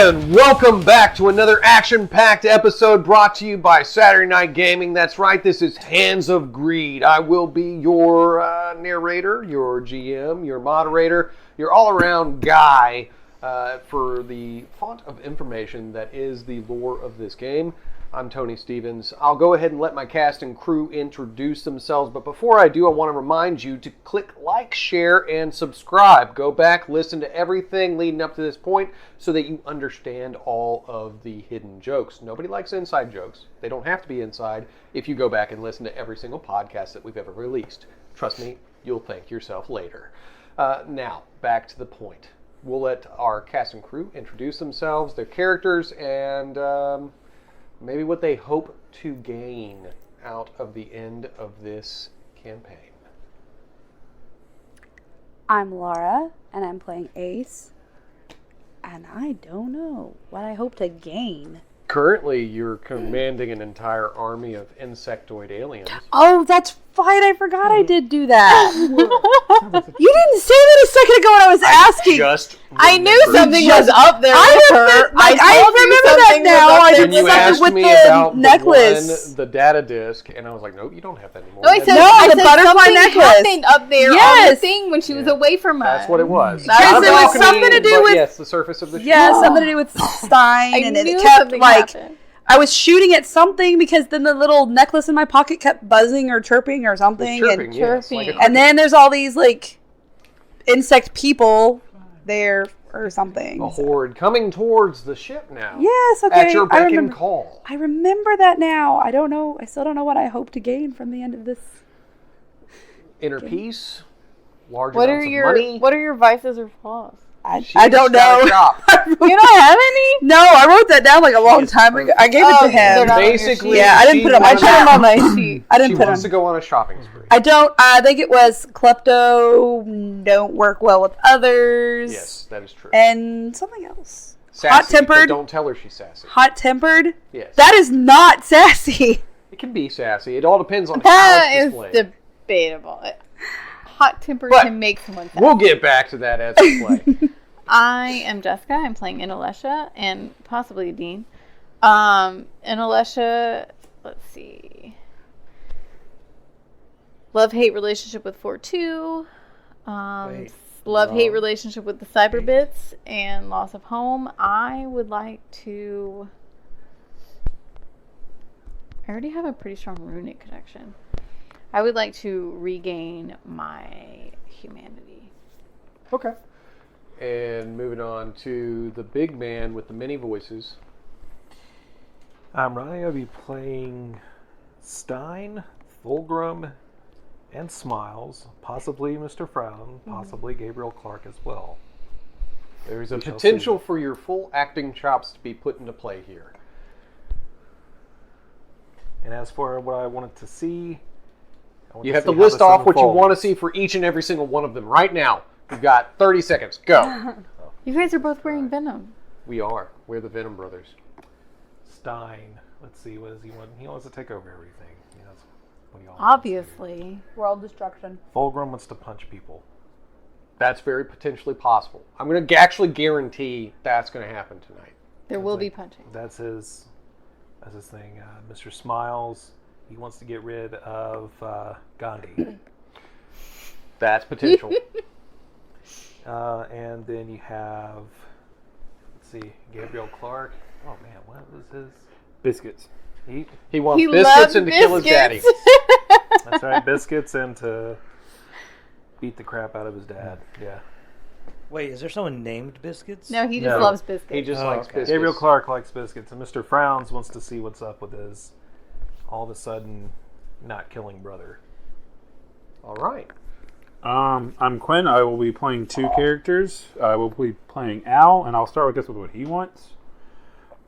And welcome back to another action-packed episode brought to you by Saturday Night Gaming. That's right, this is Hands of Greed. I will be your narrator, your GM, your moderator, your all-around guy for the font of information that is the lore of this game. I'm Tony Stevens. I'll go ahead and let my cast and crew introduce themselves, but before I do, I want to remind you to click like, share, and subscribe. Go back, listen to everything leading up to this point so that you understand all of the hidden jokes. Nobody likes inside jokes. They don't have to be inside if you go back and listen to every single podcast that we've ever released. Trust me, you'll thank yourself later. Now, back to the point. We'll let our cast and crew introduce themselves, their characters, and maybe what they hope to gain out of the end of this campaign. I'm Laura, and I'm playing Ace. And I don't know what I hope to gain. Currently, you're commanding an entire army of insectoid aliens. Oh, that's right. I forgot I did do that. You didn't say that a second ago when I was asking. I knew something was up there with her. I remember that now. I When did you something asked with me the about necklace. the data disc, and I was like, nope, you don't have that anymore. No, I said, the butterfly necklace. Happened up there on the thing when she was away from us. That's what it was. Because Not it was balcony, something to do but with... yes, the surface of the ship. Yeah, something to do with Stein, and it kept, like... Happened. I was shooting at something because then the little necklace in my pocket kept buzzing or chirping or something. Chirping, yes, like and then there's all these, like, insect people there or something. A horde coming towards the ship now. Yes, okay. At your beck and call. I remember that now. I don't know. I still don't know what I hope to gain from the end of this. Inner peace, large What amounts are of your money. What are your vices or flaws? I don't know. You don't have any? No, I wrote that down like a long time ago. I gave it to they're him. not on your Basically, sheet. Yeah, I didn't put them. I put them on my sheet. I didn't She put wants to them. go on a shopping spree. I don't. I think it was klepto. Don't work well with others. Yes, that is true. And something else. Sassy, hot-tempered. but don't tell her she's sassy. Hot-tempered. Yes. That is not sassy. It can be sassy. It all depends on how That it's is displayed. debatable. Hot temper But can make someone sad. We'll get back to that as we play. I am Jessica. I'm playing Inalesha and possibly Dean. Inalesha, let's see. Love-hate relationship with 4-2. Love-hate relationship with the cyber bits and loss of home. I would like to... I already have a pretty strong runic connection. I would like to regain my humanity. Okay. And moving on to the big man with the many voices. I'm Ronnie. I'll be playing Stein, Fulgrim, and Smiles, possibly Mr. Frown, possibly Gabriel Clark as well. There's a We shall potential see. for your full acting chops to be put into play here. And as for what I wanted to see, You have to list off what you want to see for each and every single one of them right now. You've got 30 seconds. Go. You guys are both wearing Venom. We are. We're the Venom Brothers. Stein. Let's see, what does he want? He wants to take over everything. You know, that's what he always Obviously. World destruction. wants to do. Fulgrim wants to punch people. That's very potentially possible. I'm going to actually guarantee that's going to happen tonight. There will be punching. That's his thing. Mr. Smiles, he wants to get rid of Gandhi. That's potential. And then you have, let's see, Gabriel Clark. Oh man, what was his? Biscuits. He wants He biscuits loves and to kill his daddy. biscuits. That's right, biscuits and to beat the crap out of his dad. Yeah. Wait, is there someone named Biscuits? No, he just No. loves biscuits. He just likes okay. biscuits. Gabriel Clark likes biscuits, and Mr. Frowns wants to see what's up with his all of a sudden not killing brother. All right. I'm Quinn. I will be playing two characters. I will be playing Al, and I'll start with this with what he wants.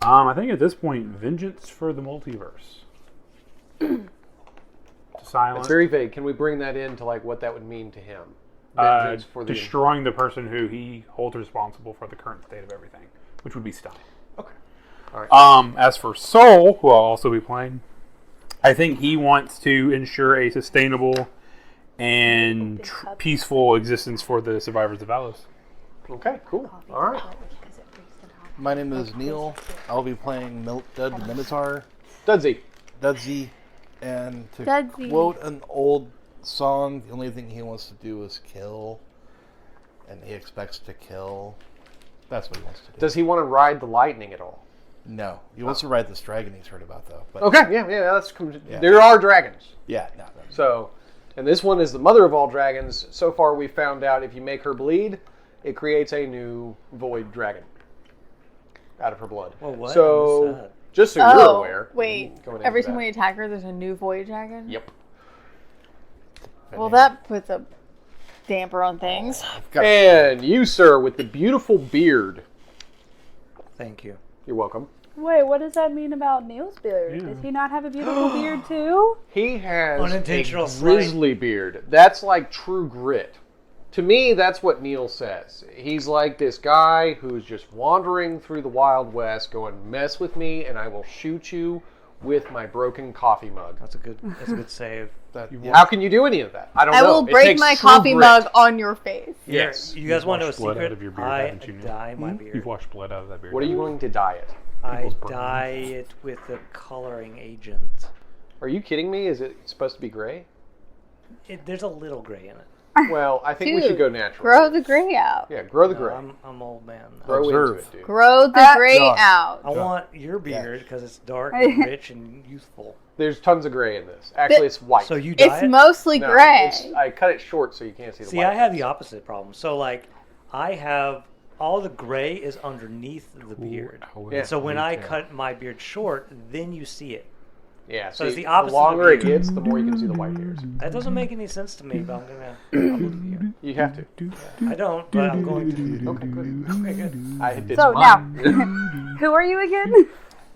I think at this point, vengeance for the multiverse. Silence. It's very vague. Can we bring that into like what that would mean to him? Vengeance for the destroying the person who he holds responsible for the current state of everything, which would be Stein. Okay. All right. As for Soul, who I'll also be playing, I think he wants to ensure a sustainable and peaceful existence for the survivors of Valos. Okay. Cool. All right. My name is Neil. I'll be playing Dud the Minotaur. Dudsy. Dudsy. And to Dudsy. quote an old song, the only thing he wants to do is kill. And he expects to kill. That's what he wants to do. Does he want to ride the lightning at all? No. He wants to ride this dragon he's heard about, though. But, Okay, there are dragons. Yeah, no. So, and this one is the mother of all dragons. So far, we found out if you make her bleed, it creates a new void dragon out of her blood. Well, what? I So, missed that. just so you're aware. Wait. going into Every that. time we attack her, there's a new void dragon? Yep. Well, that puts a damper on things. And you, sir, with the beautiful beard. Thank you. You're welcome. Wait, what does that mean about Neil's beard? Yeah. Does he not have a beautiful beard too? He has Unintentional a slight. grizzly beard. That's like true grit. To me, that's what Neil says. He's like this guy who's just wandering through the Wild West going, mess with me and I will shoot you with my broken coffee mug. That's a good save. How can you do any of that? I don't know. I will It break takes my true coffee grit. mug on your face. Yes. You guys want to know a washed blood secret? out of your beard, I haven't you, Neil? dye my beard. You've washed blood out of that beard. What are you going to dye it? I People's brains. dye it with a coloring agent. Are you kidding me? Is it supposed to be gray? There's a little gray in it. Well, I think we Dude, should go natural. Grow the gray out. Yeah, grow the No, gray. I'm old man. Grow Observe. into it, dude. Grow the gray Josh. out. I want your beard because it's dark and rich and youthful. There's tons of gray in this. Actually, it's white. So you dye It's it? mostly No, gray. I cut it short so you can't see the See, white. I have the opposite problem. So like, I have all the gray is underneath the beard. Yeah. So when I cut my beard short, then you see it. Yeah, So see, it's the opposite The longer of it you. gets, the more you can see the white hairs. That doesn't make any sense to me, but I'm gonna. You have to. I don't, but I'm going to. Okay, good. Okay, good. I did So mine. now, who are you again?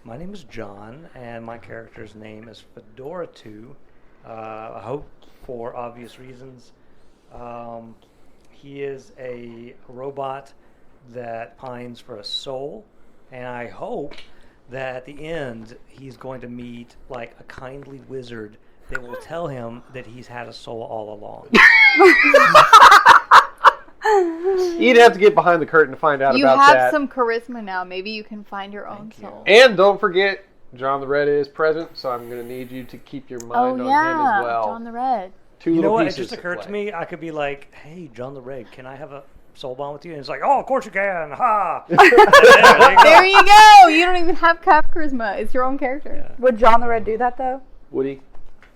My name is John, and my character's name is Fedora 2. I hope for obvious reasons. He is a robot that pines for a soul, and I hope that at the end he's going to meet like a kindly wizard that will tell him that he's had a soul all along. You'd have to get behind the curtain to find out You about have that. some charisma now. Maybe you can find your own Thank you. soul. And don't forget, John the Red is present, so I'm going to need you to keep your mind on him as well. John the Red. Two You know little what? It pieces just occurred to play. me. I could be like, "Hey, John the Red, can I have a soul bond with you?" And it's like, "Oh, of course you can!" Ha! There you go. You don't even have charisma. It's your own character. Yeah. Would John the Red do that though? Would he?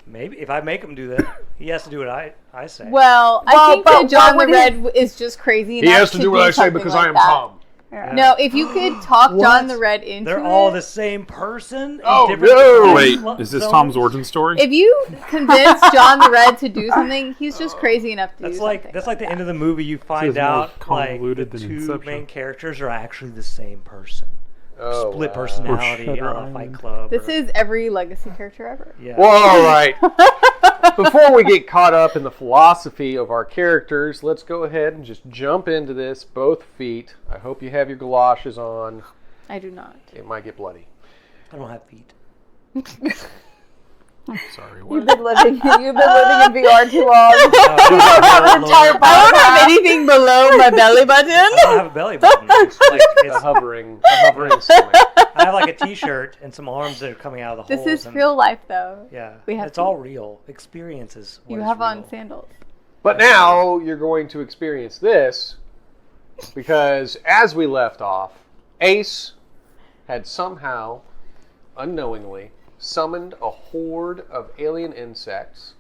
Maybe if I make him do that, he has to do what I say. Well, I Well, think but that John the what would Red is just crazy. He enough has to do what I say something because like I am that. Tom. Yeah. No, if you could talk What? John the Red into They're all it, the same person. in Oh, different no. time Wait, lo- is this zones? Tom's origin story? if you convince John the Red to do something, he's just crazy enough to That's do like something. the end of the movie. You find is more out like the convoluted than two Inception. main characters are actually the same person. Oh, Split wow. personality Or Shutter on a Island. Fight Club. This or- is every legacy character ever. yeah. Well, all right. Before we get caught up in the philosophy of our characters, let's go ahead and just jump into this. Both feet. I hope you have your galoshes on. I do not. It might get bloody. I don't have feet. Sorry, You've what? been living in VR too long. I don't have anything below my belly button. I don't have a belly button. It's like, A hovering stomach. I have like a T-shirt and some arms that are coming out of the This holes. is and- real life, though. Yeah, We have it's to- all real experiences. You have on sandals. But now you're going to experience this because as we left off, Ace had somehow, unknowingly, summoned a horde of alien insects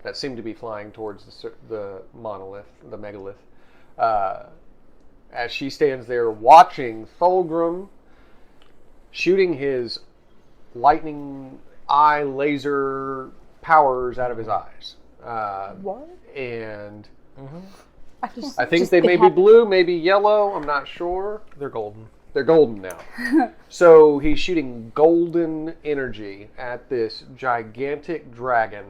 that seemed to be flying towards the monolith, the megalith, as she stands there watching Thulgrim shooting his lightning eye laser powers out of his eyes. What? And Just- I think just they may be happen- blue, maybe yellow. I'm not sure. They're golden. They're golden now. So he's shooting golden energy at this gigantic dragon,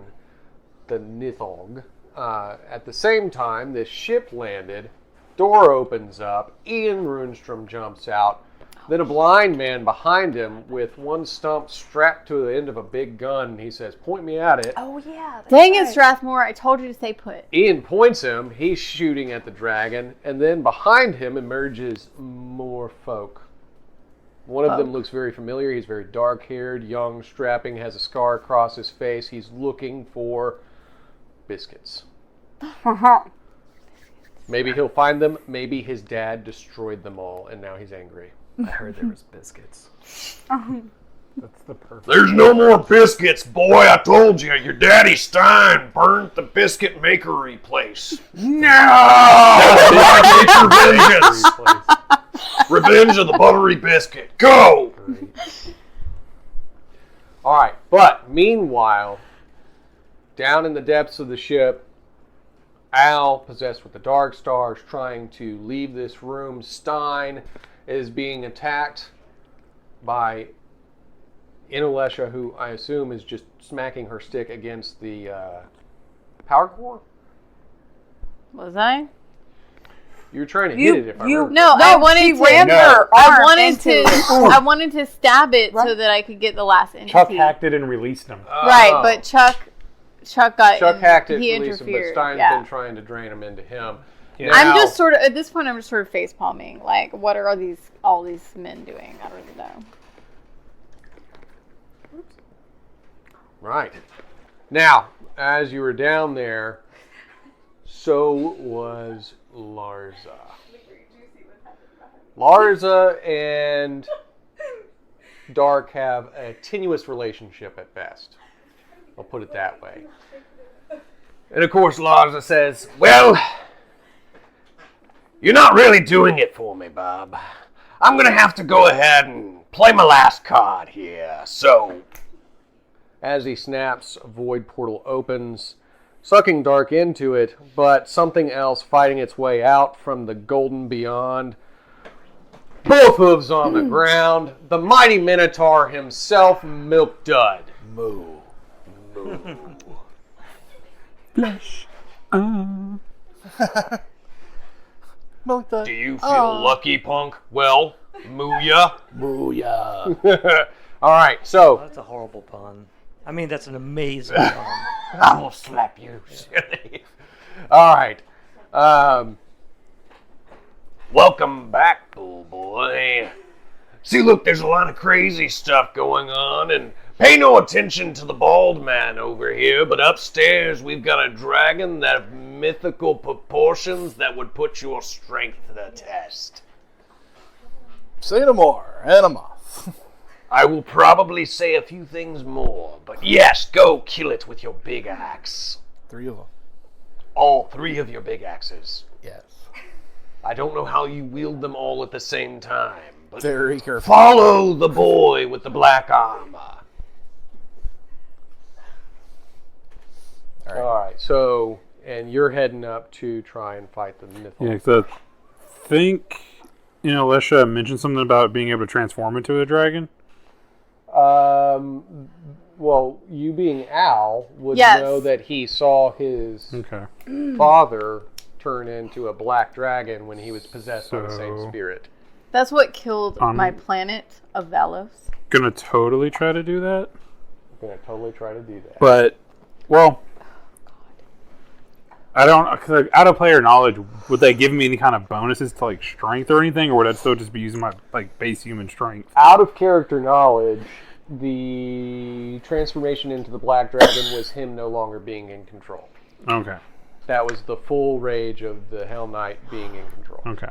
the Nithog. At the same time, this ship landed. Door opens up. Ian Runestrom jumps out. Then a blind man behind him with one stump strapped to the end of a big gun. He says, "Point me at it." Oh yeah. that's Dang it, right. Strathmore. I told you to stay put. Ian points him. He's shooting at the dragon. And then behind him emerges more folk. One of them looks very familiar. He's very dark-haired, young, strapping, has a scar across his face. He's looking for biscuits. Maybe he'll find them. Maybe his dad destroyed them all, and now he's angry. I heard there was biscuits. That's the perfect. There's no more biscuits, boy. I told you. Your daddy Stein burnt the biscuit makery place. No! Vengeance. Revenge of the buttery biscuit. Go! All right, but meanwhile, down in the depths of the ship, Al, possessed with the Dark Stars, trying to leave this room. Stein is being attacked by Inalesha, who I assume is just smacking her stick against the power core. Was I? You were trying to hit it. If I remember. I wanted to. rammed her I arm wanted into to. I wanted to stab it so that I could get the last entity. Chuck hacked it and released him. Right, but Chuck hacked it, He released him, but interfered. Stein's Yeah. been trying to drain him into him. Yeah. I'm Now- just sort of at this point. I'm just sort of face palming. Like, what are all these men doing? I don't even know. Right. Now, as you were down there, so was Larza. Larza and Dark have a tenuous relationship at best. I'll put it that way. And of course, Larza says, well, you're not really doing it for me, Bob. I'm going to have to go ahead and play my last card here. So, as he snaps, a void portal opens, sucking Dark into it, but something else fighting its way out from the golden beyond. Both hooves on the ground. The mighty Minotaur himself, Milk Dud. Moo. Flesh. Milk Dud. Do you feel lucky, punk? Well, moo ya. Booyah. All right, so That's a horrible pun. I mean, that's an amazing pun. I will slap you, silly. All right. Welcome back, bull boy. See, look, there's a lot of crazy stuff going on, and pay no attention to the bald man over here, but upstairs we've got a dragon that of mythical proportions that would put your strength to the test. Say no more. And I'm off. I will probably say a few things more, but yes, go kill it with your big axe. 3 of them. All 3 of your big axes. Yes. I don't know how you wield them all at the same time, but Very careful. follow the boy with the black armor. All right, so, and you're heading up to try and fight the mythical. Yeah, so I think Alesha mentioned something about being able to transform into a dragon. Well, you being Al would Yes. know that he saw his Okay. father turn into a black dragon when he was possessed by the same So- spirit. That's what killed On- my planet of Valos. Gonna totally try to do that. I'm going to totally try to do that. But, well, I don't, because out of player knowledge, would they give me any kind of bonuses to like strength or anything, or would I still just be using my like base human strength? Out of character knowledge, the transformation into the black dragon was him no longer being in control. Okay. That was the full rage of the Hell Knight being in control. Okay.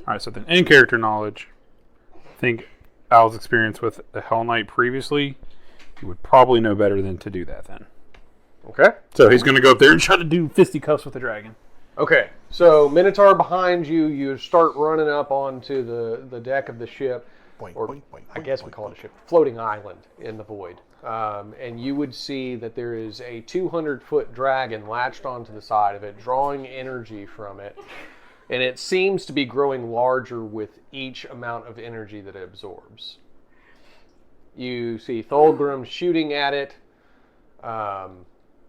All right. So then, in character knowledge, I think Al's experience with the Hell Knight previously, he would probably know better than to do that. Then. Okay? So he's gonna go up there and try to do fisticuffs with the dragon. Okay, so Minotaur behind you, you start running up onto the deck of the ship, Boing, or boing, boing, I boing, guess boing, we call it boing. a ship, floating island in the void. And you would see that there is a 200-foot dragon latched onto the side of it, drawing energy from it. And it seems to be growing larger with each amount of energy that it absorbs. You see Thulgrim shooting at it.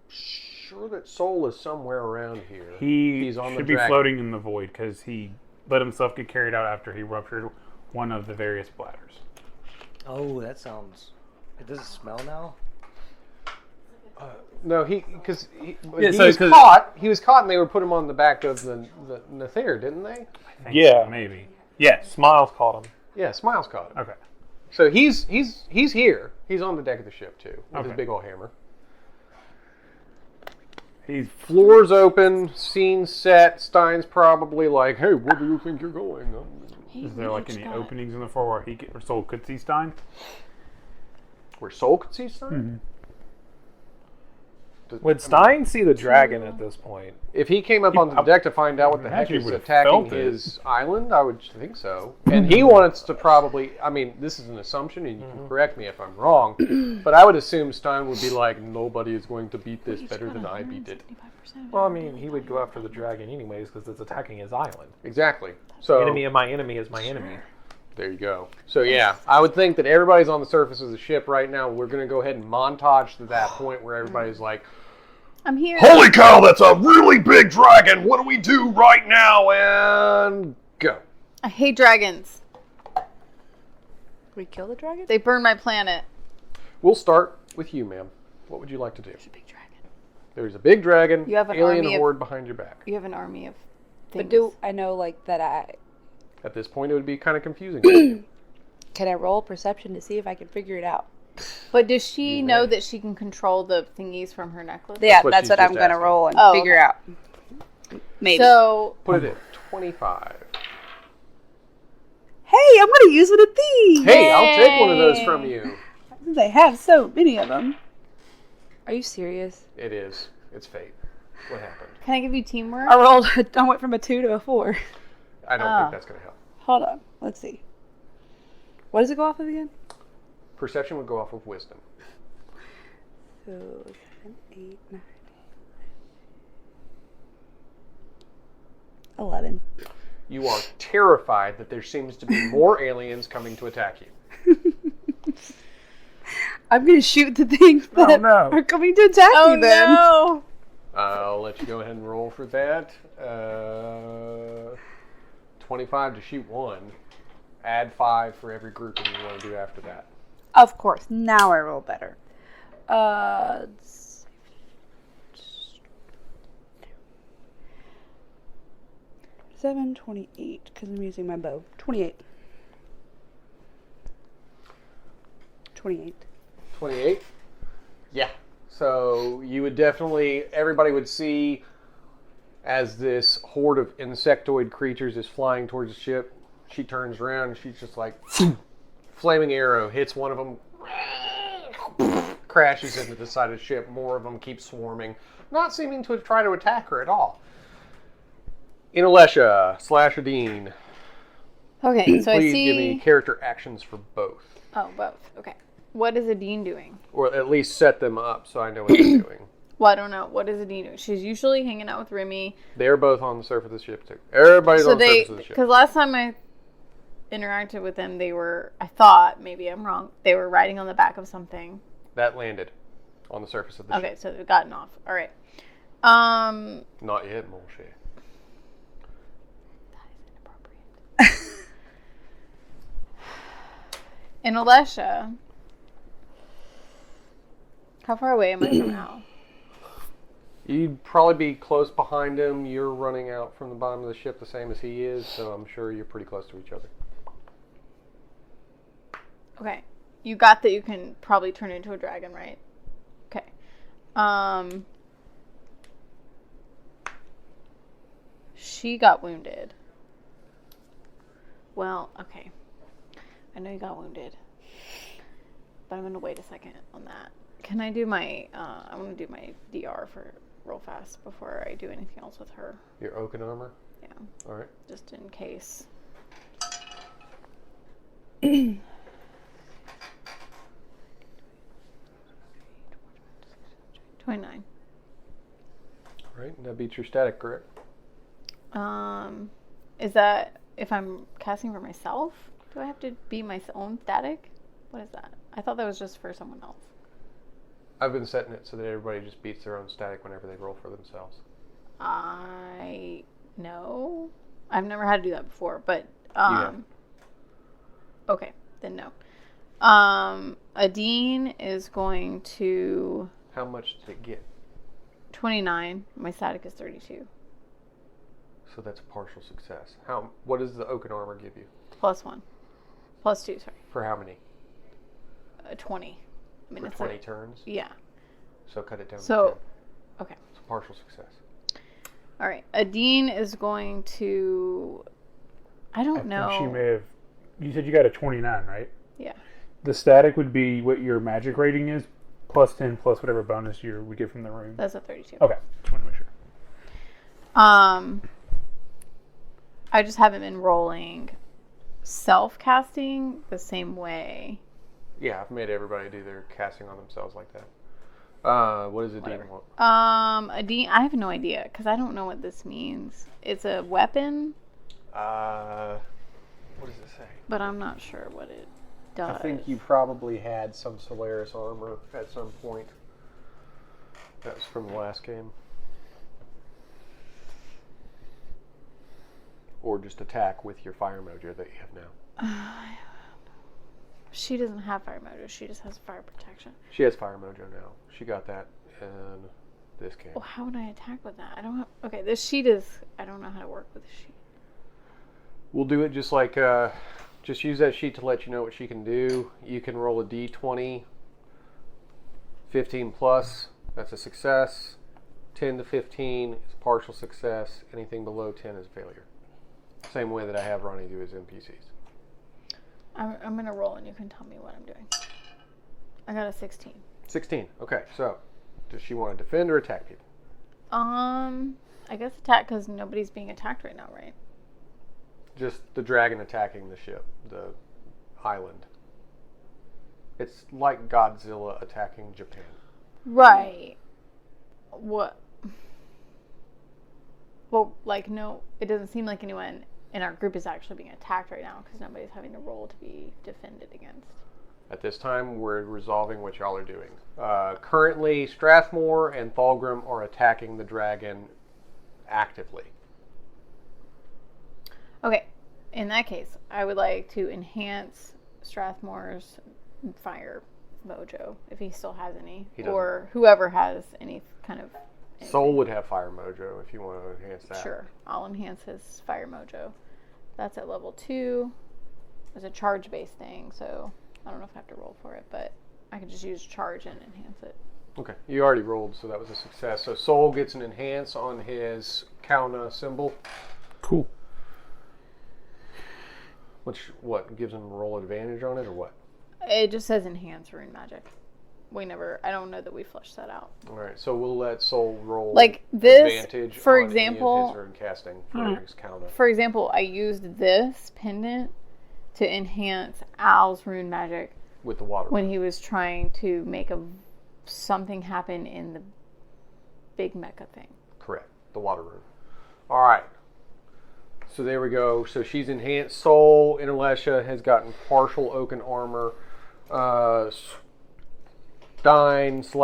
Sure that Soul is somewhere around here. He's on the should be dragon. floating in the void because he let himself get carried out after he ruptured one of the various bladders. Oh, that sounds... Does it smell now? No, because he Yeah, was so 'cause- caught. He was caught, and they were put him on the back of the Nathair, didn't they? I think Yeah. so, maybe. Yeah, Smiles caught him. Yeah, Smiles caught him. Okay. So he's here. He's on the deck of the ship too, with his Okay. big old hammer. He's Floor's open, scene set. Stein's probably like, "Hey, where do you think you're going?" Is there like any openings in the floor where or Soul could see Stein? Where Soul could see Stein? Mm-hmm. Would Stein see the dragon at this point? If he came up onto the deck to find out what the heck imagine he is would've attacking felt it. his island, I would think so. And he wants to probably, I mean, this is an assumption, and you can correct me if I'm wrong, but I would assume Stein would be like, nobody is going to beat this better than I beat it. Well, I mean, he would go after the dragon anyways because it's attacking his island. Exactly. So Enemy of my enemy is my enemy. there you go. So yeah, I would think that everybody's on the surface of the ship right now. We're going to go ahead and montage to that point where everybody's like, I'm here. holy cow, that's a really big dragon. What do we do right now? And go. I hate dragons. We kill the dragon? They burn my planet. We'll start with you, ma'am. What would you like to do? It's a big dragon. There's a big dragon, You have an alien army of- horde behind your back. You have an army of things. But do I know like that At this point, it would be kind of confusing. for you. can I roll perception to see if I can figure it out? But does she You know may. that she can control the thingies from her necklace? Yeah, what that's she's what I'm just gonna asking. roll and Oh, figure okay. out. Maybe. So Put it in 25. hey, I'm gonna use it at these. Hey, I'll take one of those Yay. from you. They have so many of them. Are you serious? It is. It's fate. What happened? can I give you teamwork? I rolled. I went from a 2 to a 4. I don't Oh. think that's going to help. Hold on. Let's see. What does it go off of again? Perception would go off of wisdom. So 7, 8, 9, 11. You are terrified that there seems to be more aliens coming to attack you. I'm gonna shoot the things that no. are coming to attack Oh me. Then no! I'll let you go ahead and roll for that. 25 to shoot one. Add 5 for every grouping you want to do after that. of course. Now I roll better. 7, 28, because I'm using my bow. 28. 28. 28? Yeah. So you would definitely, everybody would see as this horde of insectoid creatures is flying towards the ship. She turns around and she's just like, flaming arrow hits one of them, crashes into the side of the ship. More of them keep swarming, not seeming to try to attack her at all. Inalesha / Dean, Okay, so I please see. give me character actions for both. Oh, both. Okay. What is Adine doing? Or at least set them up so I know what they're doing. Well, I don't know. What is Adine doing? She's usually hanging out with Remy. They're both on the surface of the ship too. Everybody's So on the they, surface of the ship. because last time I interacted with them, they were, I thought, maybe I'm wrong, they were riding on the back of something. That landed on the surface of the ship. Okay, so they've gotten off. All right. Not yet, mon cher. In Alesha, how far away am I from Al? You'd probably be close behind him. You're running out from the bottom of the ship the same as he is, so I'm sure you're pretty close to each other. Okay. You got that you can probably turn into a dragon, right? Okay. She got wounded. Well, okay. I know you got wounded. But I'm going to wait a second on that. Can I do my, I want to do my DR for real fast before I do anything else with her. Your oaken armor? Yeah. Alright. Just in case. 29. Alright, that beats your static, correct? Is that if I'm casting for myself? Do I have to be my own static? What is that? I thought that was just for someone else. I've been setting it so that everybody just beats their own static whenever they roll for themselves. I know. I've never had to do that before, but have. okay, then no. Adine is going to How much did it get? 29. My static is 32. So that's a partial success. What does the oaken armor give you? +1. Plus 2, sorry. For how many? 20. I mean, For it's 20 turns? Yeah. So cut it down to So, 10. okay. It's a partial success. All right. Adine is going to... I don't know. think she may have. You said you got a 29, right? Yeah. The static would be what your magic rating is, plus 10, plus whatever bonus you would get from the room. That's a 32. Okay, just want to make sure. I just haven't been rolling self-casting the same way. Yeah, I've made everybody do their casting on themselves like that. What does Adine want? Adine, I have no idea, because I don't know what this means. It's a weapon, What does it say? but I'm not sure what it does. I think you probably had some Solaris armor at some point. That was from the last game. Or just attack with your fire mojo that you have now. She doesn't have fire mojo. She just has fire protection. She has fire mojo now. She got that in this game. Well, how would I attack with that? I don't have... Okay, this sheet is... I don't know how to work with the sheet. We'll do it just like... just use that sheet to let you know what she can do. You can roll a d20. 15 plus, that's a success. 10 to 15 is partial success. Anything below 10 is a failure. Same way that I have Ronnie do his NPCs. I'm going to roll and you can tell me what I'm doing. I got a 16. 16. Okay, so does she want to defend or attack people? I guess attack because nobody's being attacked right now, right? Just the dragon attacking the ship, the island. It's like Godzilla attacking Japan. Right. What? Well, like, no, it doesn't seem like anyone in our group is actually being attacked right now because nobody's having to roll to be defended against. At this time, we're resolving what y'all are doing. Currently, Strathmore and Thulgrim are attacking the dragon actively. Okay, in that case, I would like to enhance Strathmore's fire mojo, if he still has any, He doesn't. or whoever has any kind of... Soul would have fire mojo if you want to enhance that. Sure, I'll enhance his fire mojo. That's at level 2. It's a charge-based thing, so I don't know if I have to roll for it, but I can just use charge and enhance it. Okay, you already rolled, so that was a success. So Soul gets an enhance on his Kauna symbol. Cool. What gives him roll advantage on it, or what? It just says enhance rune magic. I don't know that we fleshed that out. All right, so we'll let Soul roll Like this, advantage for on example, any of his rune casting for his Kauna. For example, I used this pendant to enhance Al's rune magic With the water. when he was trying to make something happen in the big mecha thing. Correct, the water rune. All right. So there we go. So she's enhanced Soul. Interlesha has gotten partial oaken armor. Stein /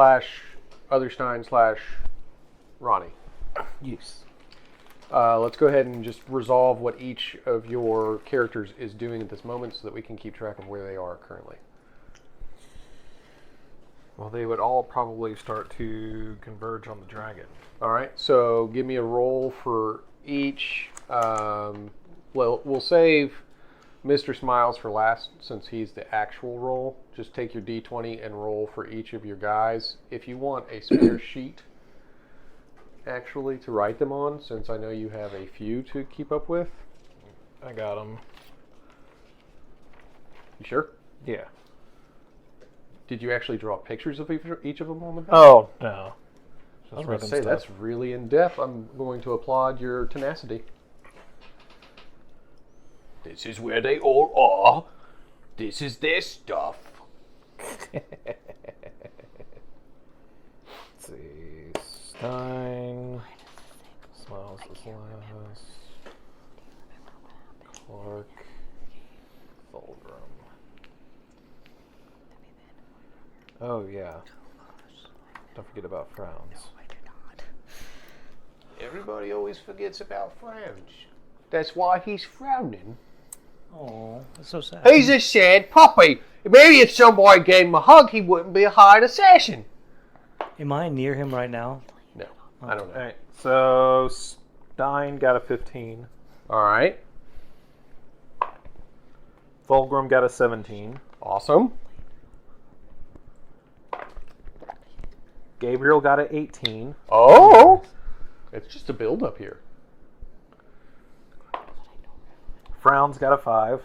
other Stein / Ronnie. Yes. Let's go ahead and just resolve what each of your characters is doing at this moment so that we can keep track of where they are currently. Well, they would all probably start to converge on the dragon. All right, so give me a roll for each. We'll save Mr. Smiles for last since he's the actual roll. Just take your d20 and roll for each of your guys. If you want a spare sheet, actually, to write them on, since I know you have a few to keep up with. I got them. You sure? Yeah. Did you actually draw pictures of each of them on the back? Oh, no. I was going to say, that's really in-depth. I'm going to applaud your tenacity. This is where they all are. This is their stuff. Let's see. Stein. Smiles is last. Clark. Thulgrim. Oh, yeah. Don't forget about frowns. Everybody always forgets about frowns. That's why he's frowning. Oh, that's so sad. He's a sad puppy. Maybe if somebody gave him a hug, he wouldn't be a hired assassin. Am I near him right now? No, I don't know. Alright, so Stein got a 15. All right. Fulgrim got a 17. Awesome. Gabriel got a 18. Oh! It's just a build up here. Frown's got a 5.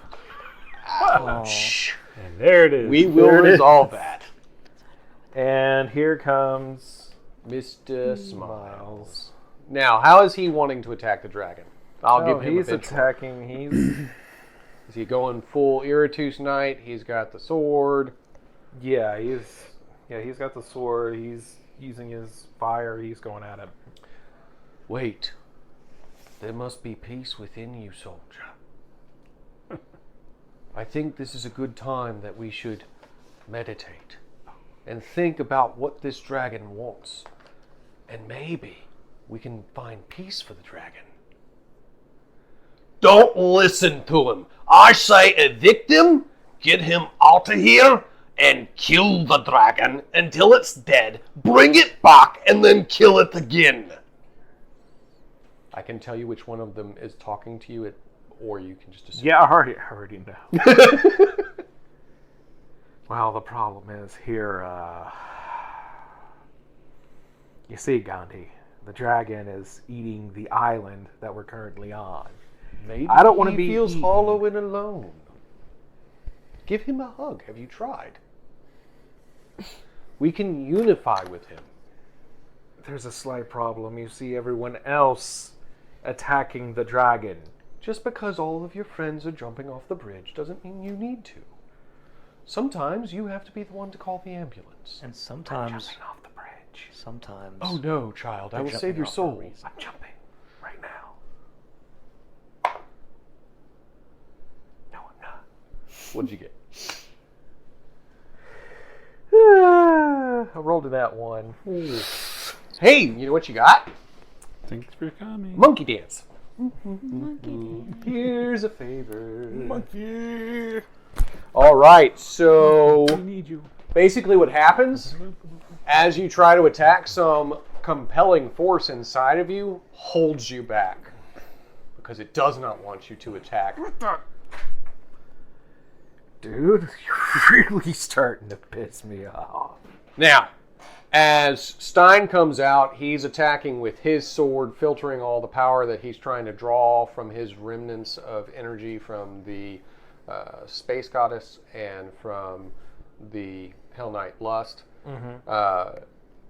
Ouch. And there it is. We will There it is. resolve that. And here comes Mr. Smiles. Now, how is he wanting to attack the dragon? I'll give him he's a benchmark. attacking. He's Is he going full Iratus Knight? He's got the sword. yeah, he's got the sword. He's using his fire. He's going at him. Wait. There must be peace within you, soldier. I think this is a good time that we should meditate and think about what this dragon wants. And maybe we can find peace for the dragon. Don't listen to him. I say evict him, get him out of here, and kill the dragon until it's dead. Bring it back and then kill it again. I can tell you which one of them is talking to you, or you can just assume. Yeah, I already know. Well, the problem is here. You see, Gandhi, the dragon is eating the island that we're currently on. Maybe I don't wanna he be feels eaten. hollow and alone. Give him a hug. Have you tried? We can unify with him. There's a slight problem. You see everyone else attacking the dragon. Just because all of your friends are jumping off the bridge doesn't mean you need to. Sometimes you have to be the one to call the ambulance. And sometimes, Jumping off the bridge. sometimes. Oh no, child, I will jumping save your off for a soul. reason. I'm jumping right now. No, I'm not. What'd you get? I rolled in that one. Hey, you know what you got? Thanks for coming. Monkey dance. Monkey Here's a favor. Monkey. All right, so We need you. basically what happens as you try to attack, some compelling force inside of you holds you back because it does not want you to attack. Dude, you're really starting to piss me off. Now, as Stein comes out, he's attacking with his sword, filtering all the power that he's trying to draw from his remnants of energy from the Space Goddess and from the Hell Knight Lust.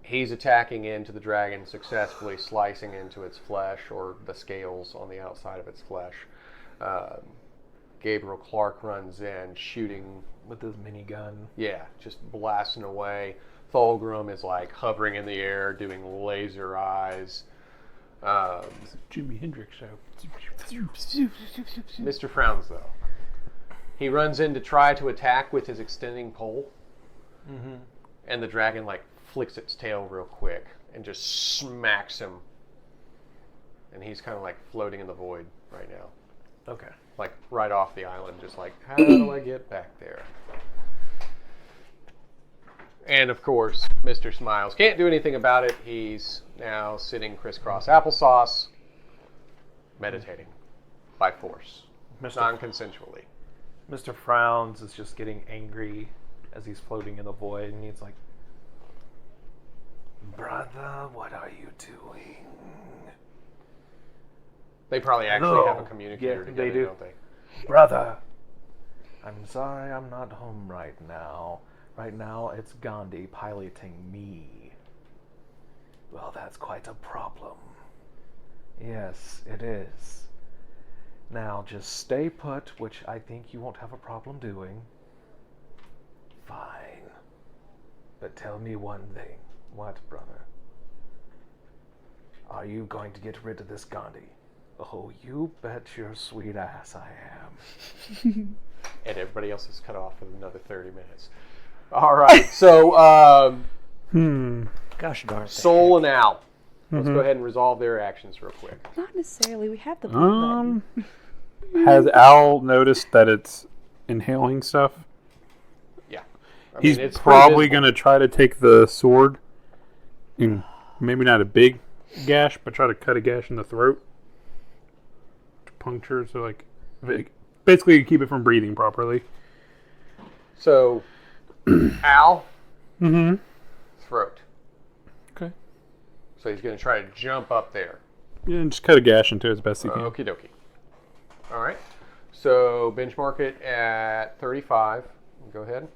He's attacking into the dragon, successfully slicing into its flesh, or the scales on the outside of its flesh. Gabriel Clark runs in, shooting, With his minigun. yeah, just blasting away. Thulgrim is like hovering in the air, doing laser eyes. Jimi Hendrix show. Mr. Frowns, though, he runs in to try to attack with his extending pole, and the dragon like flicks its tail real quick and just smacks him, and he's kind of like floating in the void right now, Okay. like right off the island, just like, how do I get back there? And of course, Mr. Smiles can't do anything about it. He's now sitting crisscross applesauce, meditating by force, non-consensually. Mr. Frowns is just getting angry as he's floating in the void, and he's like, "Brother, what are you doing?" They probably actually No. have a communicator Yeah, together, they do. don't they? Brother, I'm sorry I'm not home right now. Right now, it's Gandhi piloting me. Well, that's quite a problem. Yes, it is. Now, just stay put, which I think you won't have a problem doing. Fine. But tell me one thing. What, brother? Are you going to get rid of this Gandhi? Oh, you bet your sweet ass I am. And everybody else is cut off for another 30 minutes. All right, so Gosh darn it. Soul and Al. Let's go ahead and resolve their actions real quick. Not necessarily. We have the blue button. Has Al noticed that it's inhaling stuff? Yeah. I He's mean, it's probably pretty going to try to take the sword and maybe not a big gash, but try to cut a gash in the throat. Puncture, so like basically keep it from breathing properly. So, Al, Mm-hmm. throat. Okay. So he's going to try to jump up there. Yeah, and just cut a gash into it as best you can. Okie dokie. All right. So benchmark it at 35. Go ahead.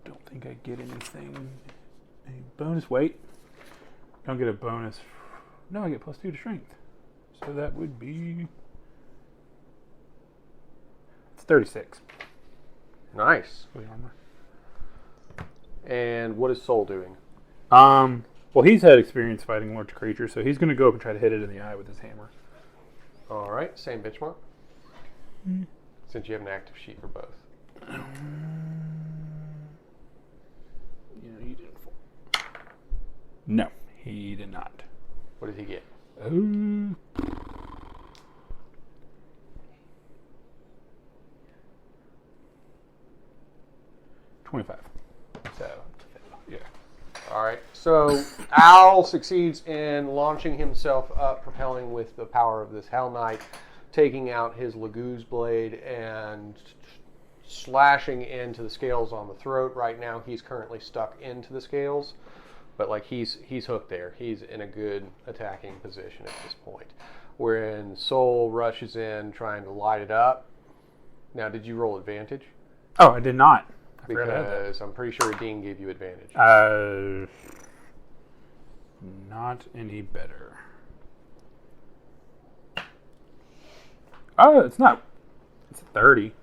Don't think I get anything. Any bonus weight? Don't get a bonus. No, I get +2 to strength. So that would be. It's 36. Nice. For the armor. And what is Soul doing? Well, he's had experience fighting large creatures, so he's going to go up and try to hit it in the eye with his hammer. All right. Same benchmark. Since you have an active sheet for both. You didn't. No, he did not. What did he get? 25. So, yeah. All right. So Al succeeds in launching himself up, propelling with the power of this Hell Knight, taking out his Laguz blade and slashing into the scales on the throat. Right now, he's currently stuck into the scales, but like he's hooked there. He's in a good attacking position at this point. Wherein Soul rushes in, trying to light it up. Now, did you roll advantage? Oh, I did not. I forgot I had that. Because I'm pretty sure Dean gave you advantage. Not any better. Oh, it's not. It's a 30.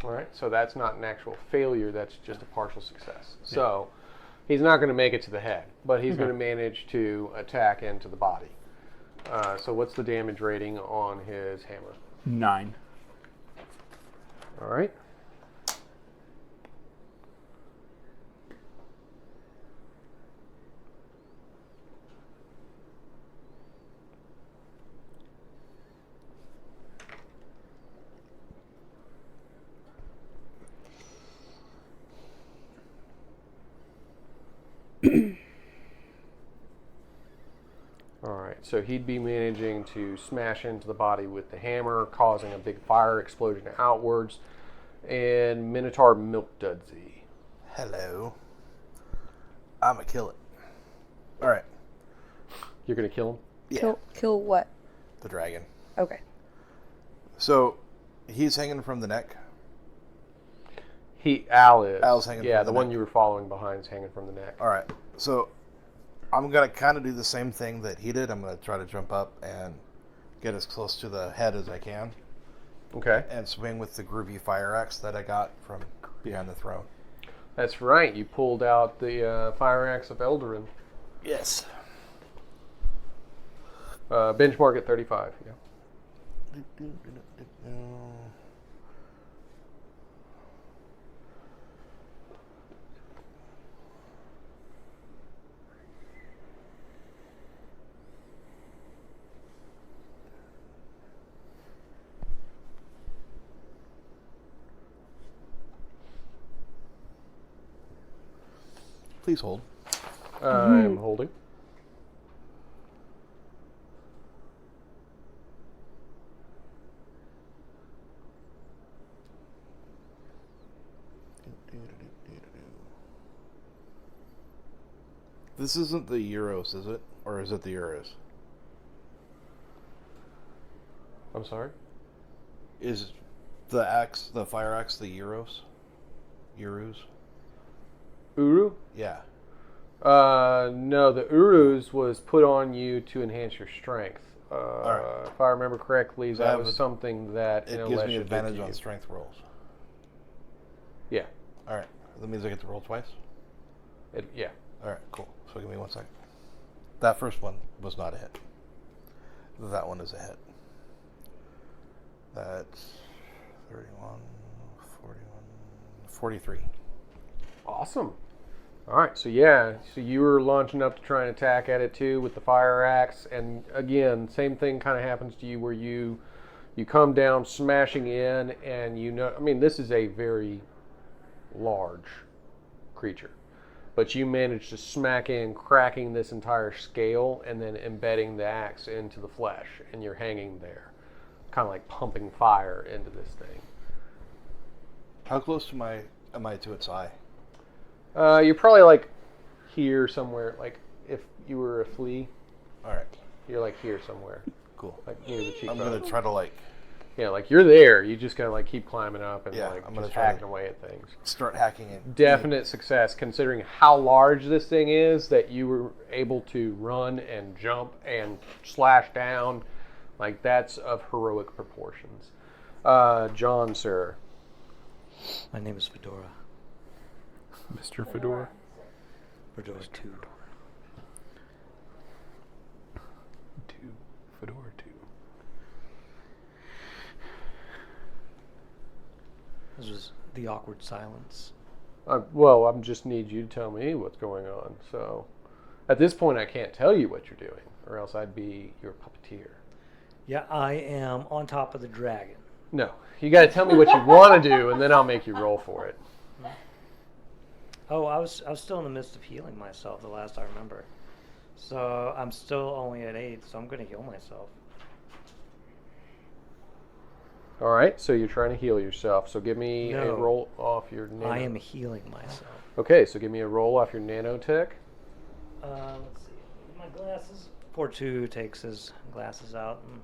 All right, so that's not an actual failure. That's just a partial success. Yeah. So he's not going to make it to the head, but he's going to manage to attack into the body. So what's the damage rating on his hammer? 9. All right. Alright, so he'd be managing to smash into the body with the hammer, causing a big fire explosion outwards. And Minotaur Milkdudsy. Hello. I'ma kill it. Alright. You're going to kill him? Yeah. Kill what? The dragon. Okay. So, he's hanging from the neck. Al is. Al's hanging from the the one neck. you were following behind is hanging from the neck. Alright. So, I'm going to kind of do the same thing that he did. I'm going to try to jump up and get as close to the head as I can. Okay. And swing with the groovy fire axe that I got from behind the throne. That's right. You pulled out the fire axe of Eldarin. Yes. Benchmark at 35. Yeah. Please hold. I am holding. This isn't the Euros, is it? Or is it the Euros? I'm sorry? Is the axe, the fire axe, the Euros? Euros? Uru? Yeah. No, the Urus was put on you to enhance your strength. Right. If I remember correctly, So that was something that it gives me advantage on strength rolls. Yeah. Alright. That means I get to roll twice? Yeah. Alright, cool. So give me 1 second. That first one was not a hit. That one is a hit. That's 31, 41, 43. Awesome. All right, so you were launching up to try and attack at it too with the fire axe, and again, same thing kind of happens to you where you come down smashing in, and this is a very large creature, but you manage to smack in, cracking this entire scale, and then embedding the axe into the flesh, and you're hanging there, kind of like pumping fire into this thing. How close am I to its eye? You're probably like here somewhere, like if you were a flea. All right. You're like here somewhere. Cool. Like near the cheekbone. I'm going to try to like you're there. You just gotta like keep climbing up and Yeah, like I'm gonna just try hacking to- away at things. start hacking it. Definite success considering how large this thing is that you were able to run and jump and slash down. Like that's of heroic proportions. John, sir. My name is Fedora. Mr. Fedora. Fedora 2. Fedora 2. This was the awkward silence. Well, I just need you to tell me what's going on. So, at this point, I can't tell you what you're doing, or else I'd be your puppeteer. Yeah, I am on top of the dragon. No, you got to tell me what you want to do, and then I'll make you roll for it. Oh, I was still in the midst of healing myself the last I remember. So I'm still only at 8, so I'm going to heal myself. All right, so you're trying to heal yourself. So give me a No. roll off your nano. I am healing myself. Okay, so give me a roll off your nanotech. Let's see. My glasses. 4-2 takes his glasses out. And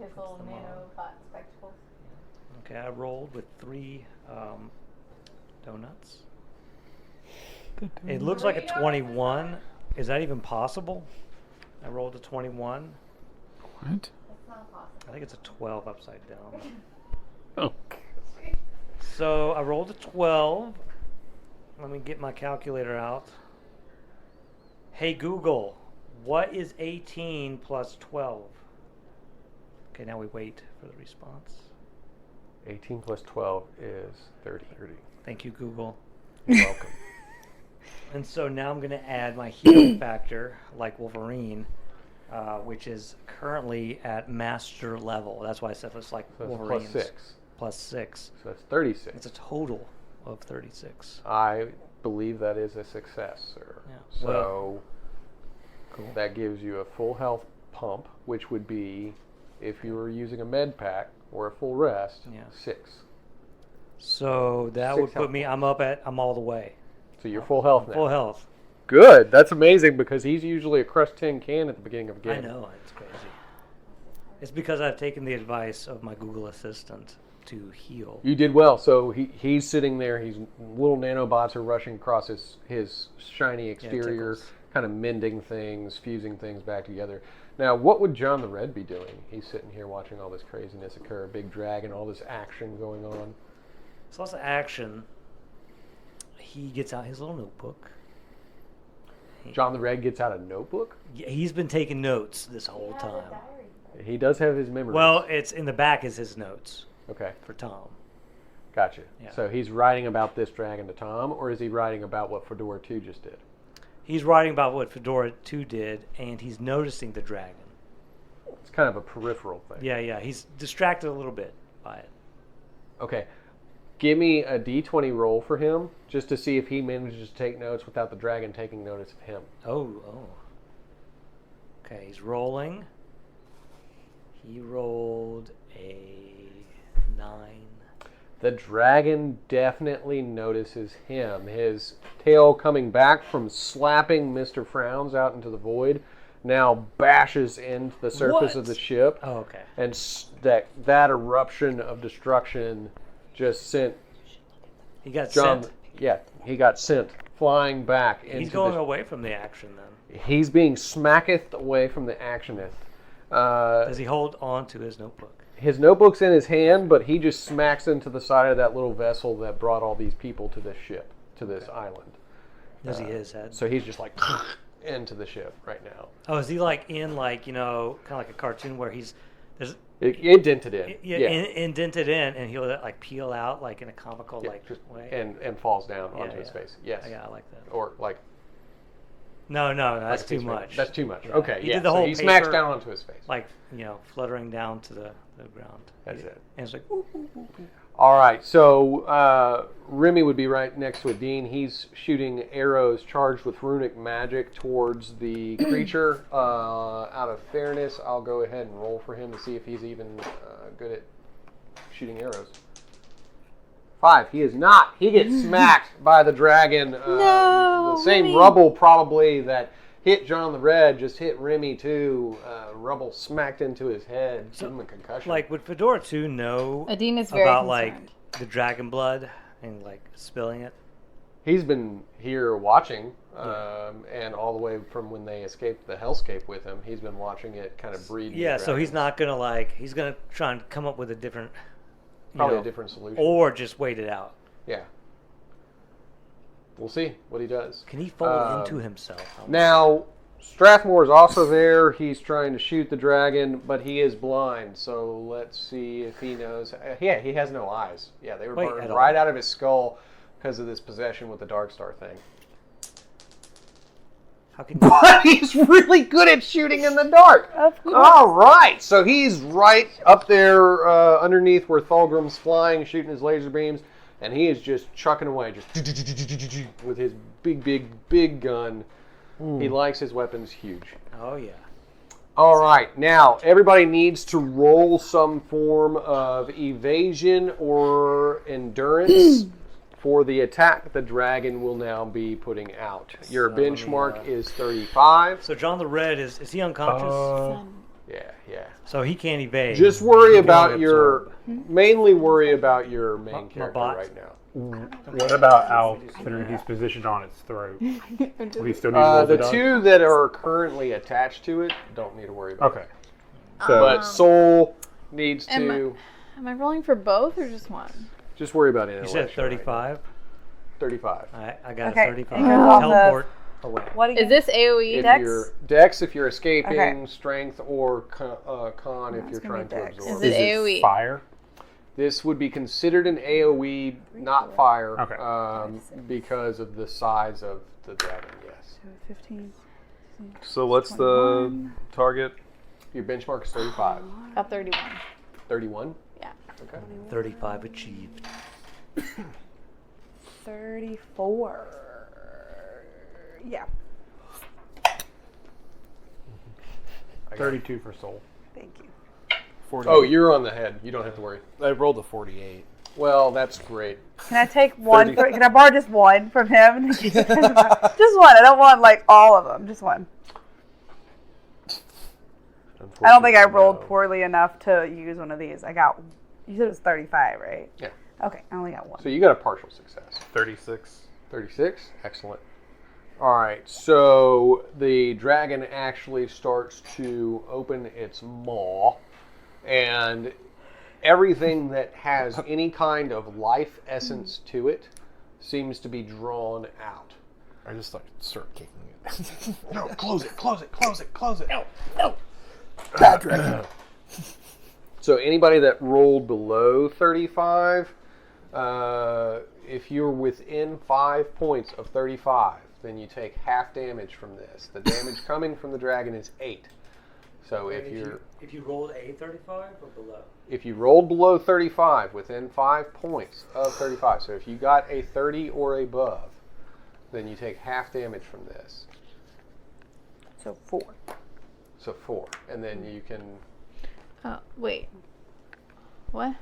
His little nano spectacles. okay, I rolled with 3 donuts. It looks like a 21. Is that even possible? I rolled a 21. What? That's not possible. I think it's a 12 upside down. Oh. So I rolled a 12. Let me get my calculator out. Hey Google, what is 18 plus 12? Okay, now we wait for the response. 18 plus 12 is 30. Thank you, Google. You're welcome. And so now I'm going to add my healing factor, like Wolverine, which is currently at master level. That's why I said it's like So it's Wolverine's. plus 6. Plus 6. So that's 36. It's a total of 36. I believe that is a success, sir. Yeah. So Cool. that gives you a full health pump, which would be, if you were using a med pack or a full rest, Yeah. 6. So that 6 would put health me, I'm all the way. So you're full health now. Full health. Good. That's amazing because he's usually a crushed tin can at the beginning of a game. I know, it's crazy. It's because I've taken the advice of my Google Assistant to heal. You did well. So he's sitting there. Little nanobots are rushing across his shiny exterior, tickles. kind of mending things, fusing things back together. Now, what would John the Red be doing? He's sitting here watching all this craziness occur, a big dragon, all this action going on. So lots of action. He gets out his little notebook. John the Red gets out a notebook. Yeah, he's been taking notes this whole time. He does have his memories. Well, it's in the back is his notes okay, for Tom. gotcha. Yeah. So he's writing about this dragon to Tom, or is he writing about what Fedora 2 just did? He's writing about what Fedora 2 did, and he's noticing the dragon. It's kind of a peripheral thing. Yeah. He's distracted a little bit by it. Okay. Give me a D20 roll for him, just to see if he manages to take notes without the dragon taking notice of him. Oh. Okay, he's rolling. He rolled a 9. The dragon definitely notices him. His tail coming back from slapping Mr. Frowns out into the void now bashes into the surface of What? the ship. Oh, okay. And that eruption of destruction just sent He got John. sent. Yeah, he got sent flying back into He's going the, away from the action then. He's being smacketh away from the actioneth. Does he hold on to his notebook? His notebook's in his hand, but he just smacks into the side of that little vessel that brought all these people to this ship, to this island. Does he hit his head? So he's just like into the ship right now. Oh, is he like in kind of like a cartoon where he's there's It indented in. indented in, and he'll like peel out like in a comical like just, way. and falls down onto his yeah. face. Yes. Yeah, I like that. Or like No, that's like too piece of much. paper. That's too much. Yeah. Okay, He yeah. did the so whole he smacks paper, down onto his face. like fluttering down to the ground. That's it. And it's like, ooh, ooh, ooh. All right, so Remy would be right next to it. Dean, he's shooting arrows charged with runic magic towards the creature. Out of fairness, I'll go ahead and roll for him to see if he's even good at shooting arrows. 5. He is not. He gets smacked by the dragon. No, the same Remy. rubble probably that hit John the Red just hit Remy too. Rubble smacked into his head, gave him a concussion. Like, would Fedora 2 know Adine is very about concerned. like the dragon blood and like spilling it? He's been here watching, and all the way from when they escaped the Hellscape with him, he's been watching it kind of breed. Yeah, so he's not gonna like. He's gonna try and come up with a different, probably a different solution, or just wait it out. Yeah. We'll see what he does. Can he fold into himself? Now, Strathmore is also there. He's trying to shoot the dragon, but he is blind. So let's see if he knows. Yeah, he has no eyes. Yeah, they were burned right out of his skull because of this possession with the Darkstar thing. How can But he's really good at shooting in the dark. Of course. All right, so he's right up there underneath where Thulgrim's flying, shooting his laser beams, and he is just chucking away, just with his big gun. He likes his weapons huge. Oh yeah. All right, now everybody needs to roll some form of evasion or endurance for the attack the dragon will now be putting out. Your So let me, benchmark is 35. So John the Red is he unconscious? Yeah. So he can't evade. Just worry He can about only your, absorb. mainly worry about your main My character bot? right now. What about Al, considering he's positioned on its throat? Will he still need to roll The the two that are currently attached to it don't need to worry about Okay. it. But Soul needs Am to Am I rolling for both or just one? just worry about You intellection. said 35. 35. I got Okay, a 35. it goes off of- Teleport away. What do you Is this AoE? If Dex? you're Dex, if you're escaping, Okay. Strength, or Con, if it's you're gonna trying be to Dex. absorb. Is it Is AoE? it fire? This would be considered an AoE, not fire, Okay. because of the size of the dragon. Yes. 15. So what's the target? Your benchmark is 35. Got 31. 31. Yeah. Okay. 35 achieved. 34. Yeah. 32 for soul. Thank you. 48. Oh, you're on the head. You don't have to worry. I rolled a 48. Well, that's great. Can I take one? 30. Can I borrow just one from him? Just one. I don't want like all of them. Just one. I don't think I rolled poorly enough to use one of these. I got. You said it was 35, right? Yeah. Okay, I only got one. So you got a partial success. 36. 36. Excellent. All right. So the dragon actually starts to open its maw, and everything that has any kind of life essence to it seems to be drawn out. I just like start kicking it. No, close it, close it, close it, close it. No. Bad dragon. So anybody that rolled below 35, if you're within 5 points of 35, then you take half damage from this. The damage coming from the dragon is 8. So if you rolled a 35 or below. If you rolled below 35, within 5 points of 35, so if you got a 30 or above, then you take half damage from this. So 4. So 4. And then you can Oh, wait. What?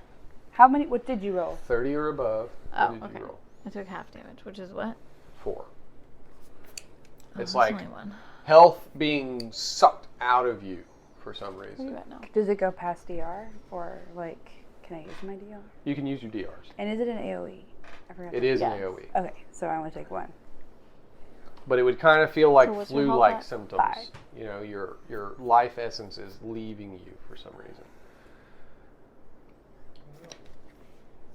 How many? What did you roll? 30 or above. Oh, what did okay. you roll? I took half damage, which is what? 4. Oh, It's that's like only one. health being sucked out of you for some What are reason. you at now? Does it go past DR or like? Can I use my DR? You can use your DRs. And is it an AOE? I forgot. It is Yeah. an AoE. Okay, so I want to take one. But it would kind of feel like So what's your flu-like health at? symptoms. 5. You know, your life essence is leaving you for some reason.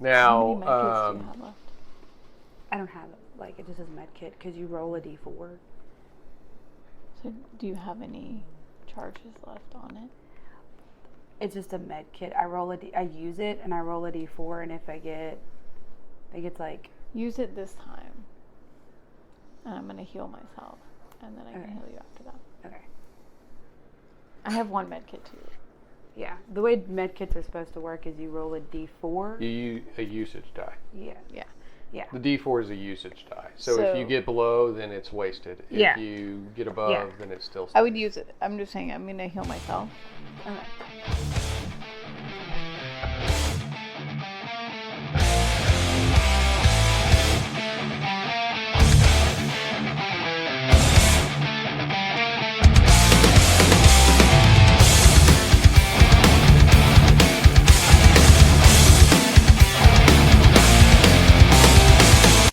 How many medkits do Now, you have left? I don't have it. Like it just says med kit because you roll a D4. So do you have any charges left on it? It's just a med kit. I use it and I roll a d4, and if I get, I think it's like. Use it this time. And I'm gonna heal myself, and then I can heal you after that. Okay. I have one med kit too. Yeah. The way med kits are supposed to work is you roll a d4. You use a usage die. Yeah. Yeah. Yeah. The D4 is a usage die. So if So- you get below, then it's wasted. If Yeah. you get above, Yeah. then it's still. I would use it. I'm just saying I'm gonna heal myself. Okay.